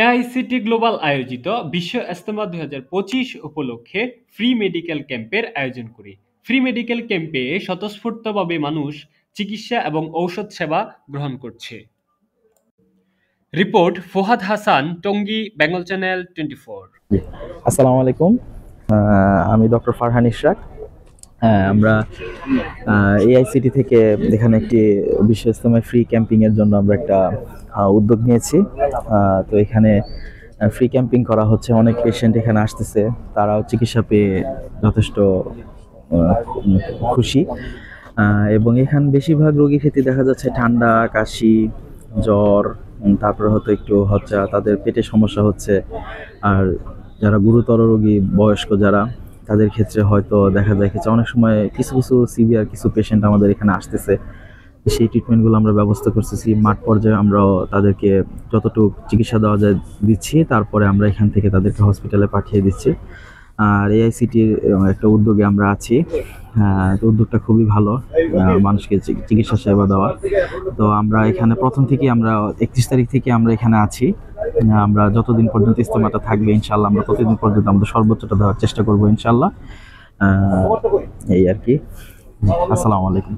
AICTE global আয়োজিত বিশ্ব ইজতেমা 2025 উপলক্ষে free medical ক্যাম্পের আয়োজন করি। ফ্রি মেডিকেল ক্যাম্পে স্বতঃস্ফূর্তভাবে মানুষ চিকিৎসা এবং ঔষধ সেবা গ্রহণ করছে। Report Fohad Hasan, Tongi, Bengal channel 24। আসসালামু আলাইকুম, আমি ডক্টর ফারহান ইশরাক। আমরা এআইসিটি থেকে এখানে একটি বিশ্ব ইজতেমা ফ্রি ক্যাম্পিং এর জন্য আমরা একটা উদ্যোগ নিয়েছি। তো এখানে ফ্রি ক্যাম্পিং করা হচ্ছে, অনেক পেশেন্ট এখানে আসতেছে, তারাও চিকিৎসা পেয়ে যথেষ্ট খুশি। এবং এখানে বেশিরভাগ রোগীর ক্ষেত্রে দেখা যাচ্ছে ঠান্ডা, কাশি, জ্বর, তারপরে হয়তো একটু হচ্ছে তাদের পেটে সমস্যা হচ্ছে। আর যারা গুরুতর রোগী, বয়স্ক যারা, তাদের ক্ষেত্রে হয়তো দেখা যায় অনেক সময় কিছু সিভিয়ার কিছু পেশেন্ট আমাদের এখানে আসতেছে। সেই ট্রিটমেন্টগুলো আমরা ব্যবস্থা করতেছি। মাঠ পর্যায়ে আমরাও তাদেরকে যতটুকু চিকিৎসা দেওয়া যায় দিচ্ছি, তারপরে আমরা এখান থেকে তাদেরকে হসপিটালে পাঠিয়ে দিচ্ছি। আর এআইসিটির একটা উদ্যোগে আমরা আছি। তো উদ্যোগটা খুবই ভালো, মানুষকে চিকিৎসা সেবা দেওয়া। তো আমরা এখানে প্রথম থেকে আমরা 31 তারিখ থেকে আমরা এখানে আছি। আমরা যতদিন পর্যন্ত ইজতেমাটা থাকবে ইনশাল্লাহ আমরা ততদিন পর্যন্ত আমাদের সর্বোচ্চটা দেওয়ার চেষ্টা করবো ইনশাল্লাহ। এই আর কি। আসসালামু আলাইকুম।